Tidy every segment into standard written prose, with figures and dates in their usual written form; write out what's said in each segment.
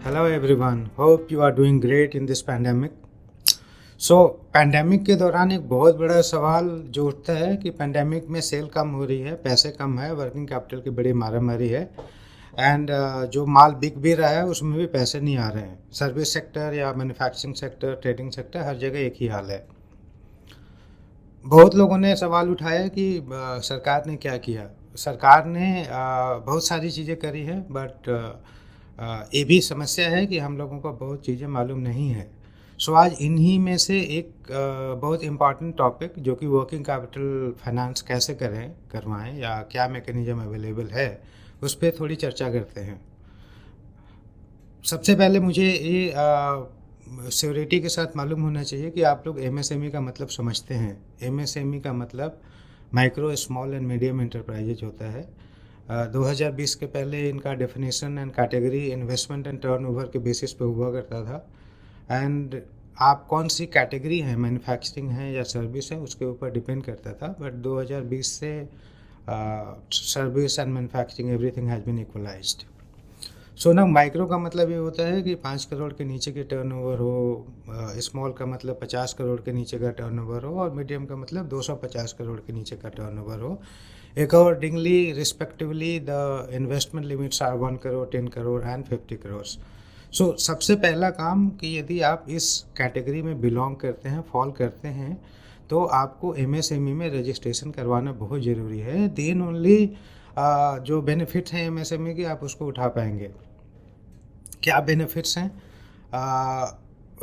Hello everyone, hope you are doing great in this pandemic. So pandemic के दौरान एक बहुत बड़ा सवाल जो उठता है कि पैंडेमिक में सेल कम हो रही है, पैसे कम है, वर्किंग कैपिटल की बड़ी मारामारी है एंड जो माल बिक भी रहा है उसमें भी पैसे नहीं आ रहे हैं. सर्विस सेक्टर या मैन्युफैक्चरिंग सेक्टर, ट्रेडिंग सेक्टर, हर जगह एक ही हाल है. बहुत लोगों ने सवाल उठाया कि सरकार ने क्या किया. सरकार ने बहुत सारी चीज़ें करी है बट ये भी समस्या है कि हम लोगों को बहुत चीज़ें मालूम नहीं है. सो आज इन्हीं में से एक बहुत इम्पॉर्टेंट टॉपिक जो कि वर्किंग कैपिटल फाइनेंस कैसे करवाएं या क्या मैकेनिज्म अवेलेबल है उस पर थोड़ी चर्चा करते हैं. सबसे पहले मुझे ये श्योरिटी के साथ मालूम होना चाहिए कि आप लोग एमएसएमई का मतलब समझते हैं. एमएसएमई का मतलब micro small and medium enterprises होता है. 2020 के पहले इनका definition and category investment and turnover के बेसिस पे हुआ करता था. एंड आप कौन सी कैटेगरी है, मैन्युफैक्चरिंग है या सर्विस है, उसके ऊपर डिपेंड करता था. बट 2020 से service and manufacturing everything has been equalised. So ना माइक्रो का मतलब ये होता है कि 5 करोड़ के नीचे के टर्नओवर हो, स्मॉल का मतलब 50 करोड़ के नीचे का टर्नओवर हो और मीडियम का मतलब 250 करोड़ के नीचे का टर्नओवर हो. Accordingly respectively the investment limits are 1 crore, 10 crore and 50 crore. So सबसे पहला काम कि यदि आप इस कैटेगरी में बिलोंग करते हैं, फॉल करते हैं, तो आपको एमएसएमई में रजिस्ट्रेशन करवाना बहुत ज़रूरी है. देन ओनली जो बेनिफिट्स हैं एमएसएमई के आप उसको उठा पाएंगे. क्या बेनिफिट्स हैं,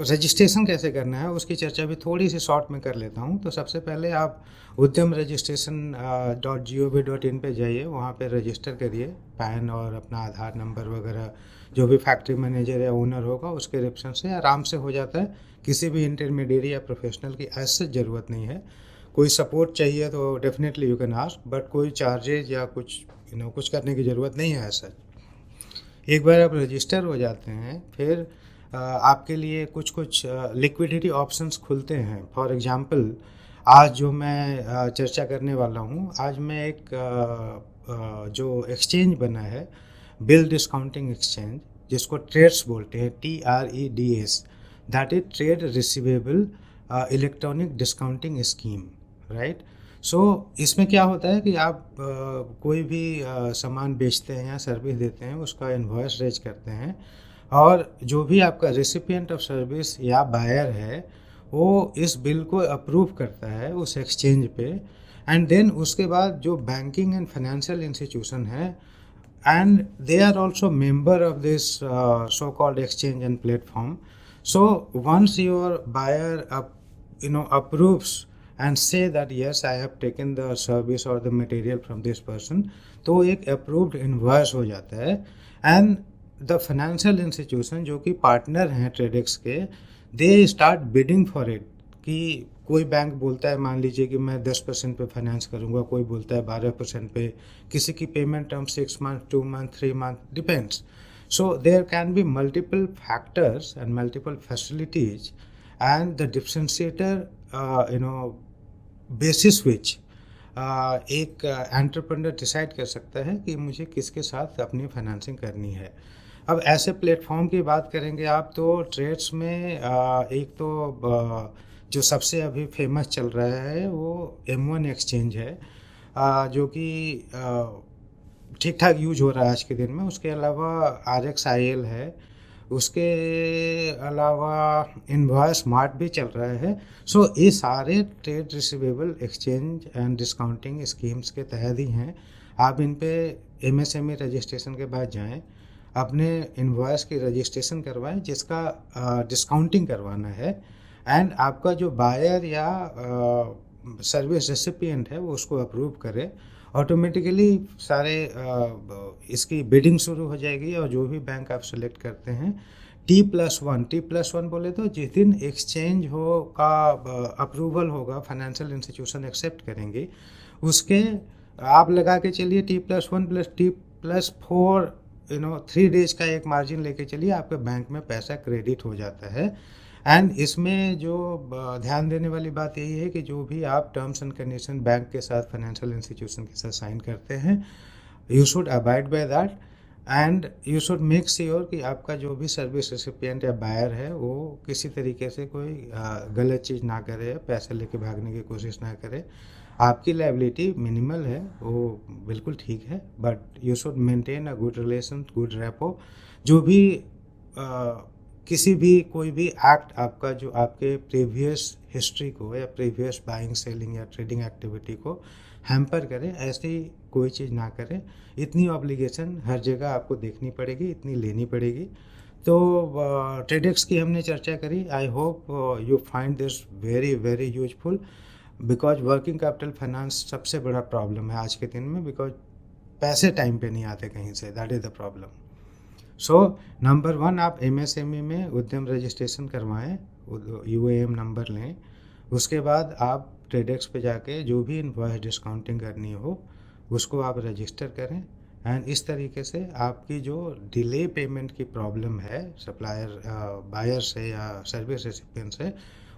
रजिस्ट्रेशन कैसे करना है उसकी चर्चा भी थोड़ी सी शॉर्ट में कर लेता हूँ. तो सबसे पहले आप उद्यम registration.gov.in पे जाइए, वहाँ पे रजिस्टर करिए. पैन और अपना आधार नंबर वगैरह जो भी फैक्ट्री मैनेजर या ओनर होगा उसके रेफरेंस से आराम से हो जाता है. किसी भी इंटरमीडिएट या प्रोफेशनल की ऐसे ज़रूरत नहीं है. कोई सपोर्ट चाहिए तो definitely you can ask, but कोई चार्जेज या कुछ कुछ करने की ज़रूरत नहीं है ऐसा. एक बार आप रजिस्टर हो जाते हैं फिर आपके लिए कुछ कुछ लिक्विडिटी ऑप्शंस खुलते हैं. फॉर एग्जांपल आज जो मैं चर्चा करने वाला हूँ, आज मैं एक जो एक्सचेंज बना है, बिल डिस्काउंटिंग एक्सचेंज, जिसको ट्रेड्स बोलते हैं, TREDS, that is trade receivable electronic discounting scheme, right. So इसमें क्या होता है कि आप कोई भी सामान बेचते हैं या सर्विस देते हैं, उसका इनवॉइस रेज करते हैं और जो भी आपका रेसिपिएंट ऑफ सर्विस या बायर है वो इस बिल को अप्रूव करता है उस एक्सचेंज पे. एंड देन उसके बाद जो बैंकिंग एंड फाइनेंशियल इंस्टीट्यूशन है and they are also member of this so-called exchange and platform. So once your buyer approves and say that yes I have taken the service or the material from this person, तो एक approved invoice हो जाता है. and the financial institution जो कि partner हैं Tradex के, they start bidding for it. कि कोई बैंक बोलता है, मान लीजिए कि मैं 10% पे फाइनेंस करूँगा, कोई बोलता है 12% पे, किसी की payment term 6 month, 2 month, 3 month, depends. So there can be multiple factors and multiple facilities and the differentiator basis which एक एंटरप्रेन्योर डिसाइड कर सकता है कि मुझे किसके साथ अपनी फाइनेंसिंग करनी है. अब ऐसे प्लेटफॉर्म की बात करेंगे आप तो ट्रेड्स में एक तो जो सबसे अभी फेमस चल रहा है वो M1 एक्सचेंज है, जो कि ठीक ठाक यूज हो रहा है आज के दिन में. उसके अलावा RXIL है, उसके अलावा इनवॉइस स्मार्ट भी चल रहा है. सो ये सारे trade receivable exchange and discounting schemes के तहत ही हैं. आप इन पे MSME रजिस्ट्रेशन के बाद जाएं, अपने इनवॉइस की रजिस्ट्रेशन करवाएं जिसका डिस्काउंटिंग करवाना है. एंड आपका जो बायर या सर्विस रेसिपिएंट है वो उसको अप्रूव करे, ऑटोमेटिकली सारे इसकी बिडिंग शुरू हो जाएगी. और जो भी बैंक आप सेलेक्ट करते हैं, T+1 बोले तो जिस दिन एक्सचेंज हो का अप्रूवल होगा, फाइनेंशियल इंस्टीट्यूशन एक्सेप्ट करेंगे, उसके आप लगा के चलिए T+1 प्लस T+4 3 डेज का एक मार्जिन लेके चलिए, आपके बैंक में पैसा क्रेडिट हो जाता है. एंड इसमें जो ध्यान देने वाली बात यही है कि जो भी आप टर्म्स एंड कंडीशन बैंक के साथ, फाइनेंशियल इंस्टीट्यूशन के साथ साइन करते हैं, you should abide by that. And you should make sure कि आपका जो भी सर्विस रेसिपिएंट या बायर है वो किसी तरीके से कोई गलत चीज़ ना करे, पैसे लेके भागने की कोशिश ना करे। आपकी लायबिलिटी मिनिमल है, वो बिल्कुल ठीक है, but you should maintain a good relation, good repo. जो भी किसी भी कोई भी एक्ट आपका जो आपके प्रीवियस हिस्ट्री को या प्रीवियस बाइंग सेलिंग या ट्रेडिंग एक्टिविटी को हैम्पर करे, ऐसी कोई चीज़ ना करें। इतनी ऑब्लिगेशन हर जगह आपको देखनी पड़ेगी, इतनी लेनी पड़ेगी। तो ट्रेडेक्स की हमने चर्चा करी। I hope you find this very very useful, because working capital finance सबसे बड़ा प्रॉब्लम है आज के दिन में, बिकॉज पैसे टाइम पे नहीं आते कहीं से, that is the problem. So number 1, आप MSME में उद्यम रजिस्ट्रेशन करवाएं, UAM नंबर लें। उसके बाद आप ट्रेडेक्स पे जाके जो भी इनवॉइस डिस्काउंटिंग करनी हो उसको आप रजिस्टर करें। एंड इस तरीके से आपकी जो डिले पेमेंट की प्रॉब्लम है सप्लायर बायर से या सर्विस रेसिपिएंट से,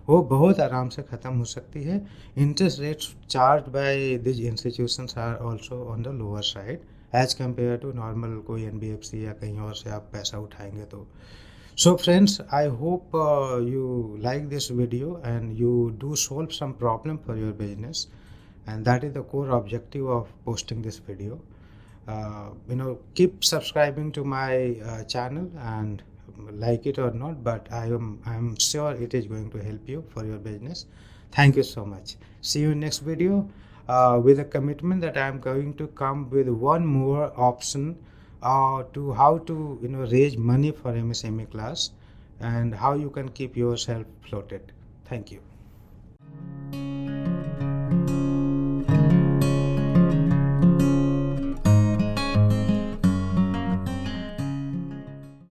वो बहुत आराम से ख़त्म हो सकती है। Interest rates charge by this institutions are also on the lower side as compare to normal कोई NBFC या कहीं और से आप पैसा उठाएंगे तो। So friends, I hope you like this video and you do solve some problem for your business, and that is the core objective of posting this video. Keep subscribing to my channel and like it or not, but I am sure it is going to help you for your business. Thank you so much. See you in next video with a commitment that I am going to come with one more option to how to raise money for MSME class and how you can keep yourself floated. Thank you.